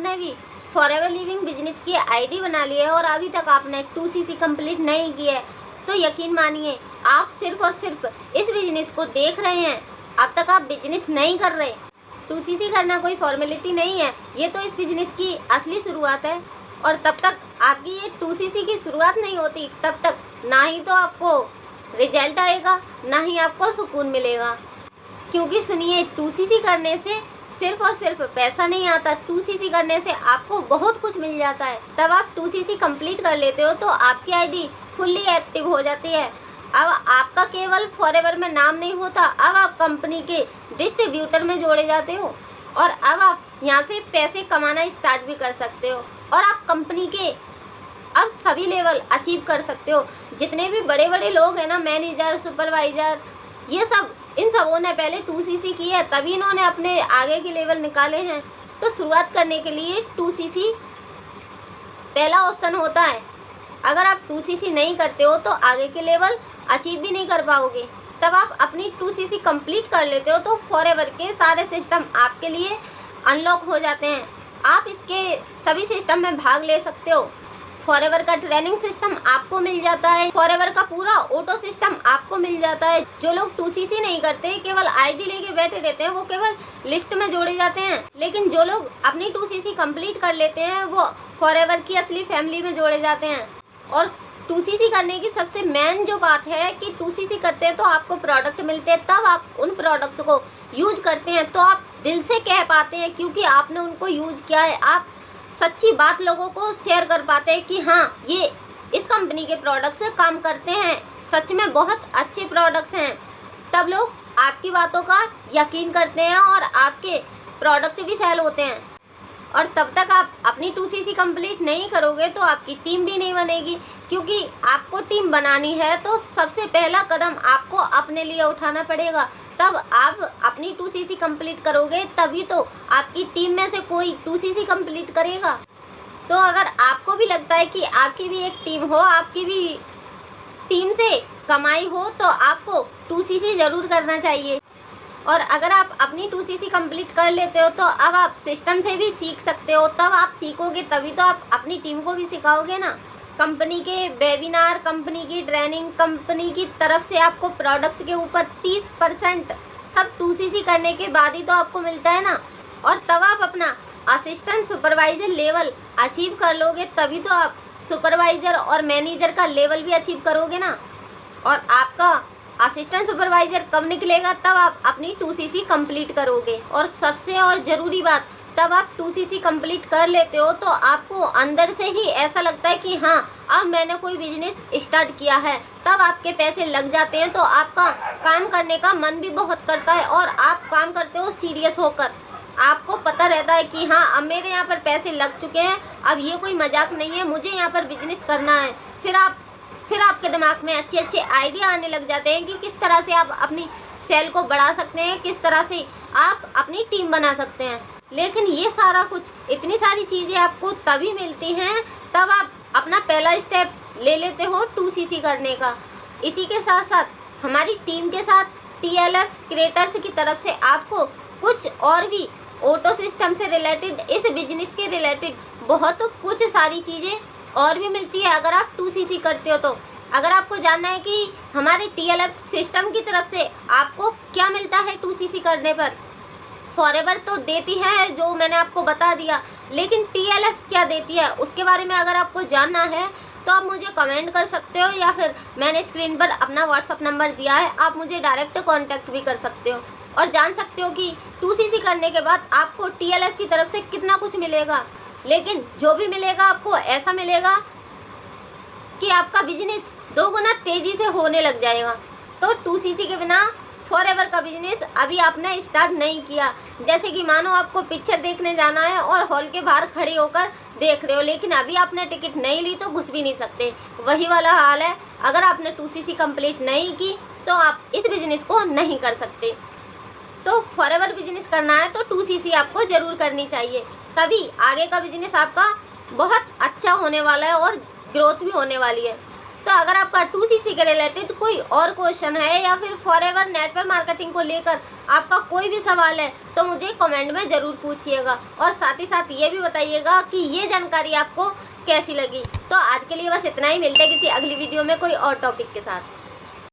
आपने भी forever living business की आईडी बना ली है और अभी तक आपने 2cc कंप्लीट नहीं की है, तो यकीन मानिए आप सिर्फ और सिर्फ इस बिजनेस को देख रहे हैं, अब तक आप बिजनेस नहीं कर रहे। 2cc करना कोई फॉर्मेलिटी नहीं है, ये तो इस बिजनेस की असली शुरुआत है। और तब तक आपकी ये 2cc की शुरुआत नहीं होती, तब तक ना ही तो आपको रिजल्ट आएगा, ना ही आपको सुकून मिलेगा। क्योंकि सुनिए, 2cc करने से सिर्फ और सिर्फ पैसा नहीं आता, 2cc करने से आपको बहुत कुछ मिल जाता है। तब आप 2cc कंप्लीट कर लेते हो तो आपकी आईडी फुल्ली एक्टिव हो जाती है। अब आपका केवल फॉरएवर में नाम नहीं होता, अब आप कंपनी के डिस्ट्रीब्यूटर में जोड़े जाते हो और अब आप यहाँ से पैसे कमाना स्टार्ट भी कर सकते हो और आप कंपनी के अब सभी लेवल अचीव कर सकते हो। जितने भी बड़े बड़े लोग हैं ना, मैनेजर, सुपरवाइजर, ये सब, इन सबों ने पहले 2cc की है, तभी इन्होंने अपने आगे के लेवल निकाले हैं। तो शुरुआत करने के लिए 2cc पहला ऑप्शन होता है। अगर आप 2cc नहीं करते हो तो आगे के लेवल अचीव भी नहीं कर पाओगे। तब आप अपनी 2cc कंप्लीट कर लेते हो तो फॉरएवर के सारे सिस्टम आपके लिए अनलॉक हो जाते हैं। आप इसके सभी सिस्टम में भाग ले सकते हो। फॉरएवर का ट्रेनिंग सिस्टम आपको मिल जाता है, फॉरएवर का पूरा ऑटो सिस्टम आपको मिल जाता है। जो लोग 2cc नहीं करते, केवल आईडी लेके बैठे रहते हैं, वो केवल लिस्ट में जोड़े जाते हैं। लेकिन जो लोग अपनी 2cc कंप्लीट कर लेते हैं, वो फॉरएवर की असली फैमिली में जोड़े जाते हैं। और 2cc करने की सबसे मेन जो बात है कि 2cc करते हैं तो आपको प्रोडक्ट मिलते हैं, तब आप उन प्रोडक्ट्स को यूज करते हैं तो आप दिल से कह पाते हैं, क्योंकि आपने उनको यूज किया है। आप सच्ची बात लोगों को शेयर कर पाते हैं कि हाँ, ये इस कंपनी के प्रोडक्ट्स काम करते हैं, सच में बहुत अच्छे प्रोडक्ट्स हैं। तब लोग आपकी बातों का यकीन करते हैं और आपके प्रोडक्ट भी सेल होते हैं। और तब तक आप अपनी 2cc कंप्लीट नहीं करोगे तो आपकी टीम भी नहीं बनेगी, क्योंकि आपको टीम बनानी है तो सबसे पहला कदम आपको अपने लिए उठाना पड़ेगा। तब आप अपनी 2cc कंप्लीट करोगे, तभी तो आपकी टीम में से कोई 2cc कंप्लीट करेगा। तो अगर आपको भी लगता है कि आपकी भी एक टीम हो, आपकी भी टीम से कमाई हो, तो आपको 2cc ज़रूर करना चाहिए। और अगर आप अपनी 2cc कंप्लीट कर लेते हो तो अब आप सिस्टम से भी सीख सकते हो। तब आप सीखोगे तभी तो आप अपनी टीम को भी सिखाओगे ना। कंपनी के वेबिनार, कंपनी की ट्रेनिंग, कंपनी की तरफ से आपको प्रोडक्ट्स के ऊपर 30% सब 2cc करने के बाद ही तो आपको मिलता है ना। और तब आप अपना असिस्टेंट सुपरवाइजर लेवल अचीव कर लोगे, तभी तो आप सुपरवाइजर और मैनेजर का लेवल भी अचीव करोगे ना। और आपका असिस्टेंट सुपरवाइजर कब निकलेगा? तब आप अपनी 2cc कंप्लीट करोगे। और सबसे और ज़रूरी बात, तब आप 2cc कंप्लीट कर लेते हो तो आपको अंदर से ही ऐसा लगता है कि हाँ, अब मैंने कोई बिजनेस स्टार्ट किया है। तब आपके पैसे लग जाते हैं तो आपका काम करने का मन भी बहुत करता है और आप काम करते हो सीरियस होकर। आपको पता रहता है कि हाँ, अब मेरे यहाँ पर पैसे लग चुके हैं, अब ये कोई मजाक नहीं है, मुझे यहाँ पर बिजनेस करना है। फिर आपके दिमाग में अच्छे अच्छे आइडिया आने लग जाते हैं कि किस तरह से आप अपनी सेल को बढ़ा सकते हैं, किस तरह से आप अपनी टीम बना सकते हैं। लेकिन ये सारा कुछ, इतनी सारी चीज़ें आपको तभी मिलती हैं तब आप अपना पहला स्टेप ले लेते हो 2cc करने का। इसी के साथ साथ हमारी टीम के साथ TLF क्रिएटर्स की तरफ से आपको कुछ और भी ऑटो सिस्टम से रिलेटेड, इस बिजनेस के रिलेटेड बहुत कुछ सारी चीज़ें और भी मिलती है अगर आप 2cc करते हो। तो अगर आपको जानना है कि हमारे TLF सिस्टम की तरफ से आपको क्या मिलता है 2cc करने पर, फॉरएवर तो देती है जो मैंने आपको बता दिया, लेकिन TLF क्या देती है उसके बारे में अगर आपको जानना है तो आप मुझे कमेंट कर सकते हो, या फिर मैंने स्क्रीन पर अपना व्हाट्सअप नंबर दिया है, आप मुझे डायरेक्ट कॉन्टैक्ट भी कर सकते हो और जान सकते हो कि 2cc करने के बाद आपको TLF की तरफ से कितना कुछ मिलेगा। लेकिन जो भी मिलेगा आपको ऐसा मिलेगा कि आपका बिजनेस 2 गुना तेज़ी से होने लग जाएगा। तो 2cc के बिना फॉरएवर का बिजनेस अभी आपने स्टार्ट नहीं किया। जैसे कि मानो आपको पिक्चर देखने जाना है और हॉल के बाहर खड़े होकर देख रहे हो, लेकिन अभी आपने टिकट नहीं ली तो घुस भी नहीं सकते। वही वाला हाल है, अगर आपने 2cc कंप्लीट नहीं की तो आप इस बिज़नेस को नहीं कर सकते। तो फॉरएवर बिजनेस करना है तो 2cc आपको ज़रूर करनी चाहिए, तभी आगे का बिजनेस आपका बहुत अच्छा होने वाला है और ग्रोथ भी होने वाली है। तो अगर आपका 2CC के रिलेटेड कोई और क्वेश्चन है या फिर फॉरएवर नेटवर्क मार्केटिंग को लेकर आपका कोई भी सवाल है तो मुझे कमेंट में ज़रूर पूछिएगा, और साथ ही साथ ये भी बताइएगा कि ये जानकारी आपको कैसी लगी। तो आज के लिए बस इतना ही, मिलते हैं किसी अगली वीडियो में कोई और टॉपिक के साथ।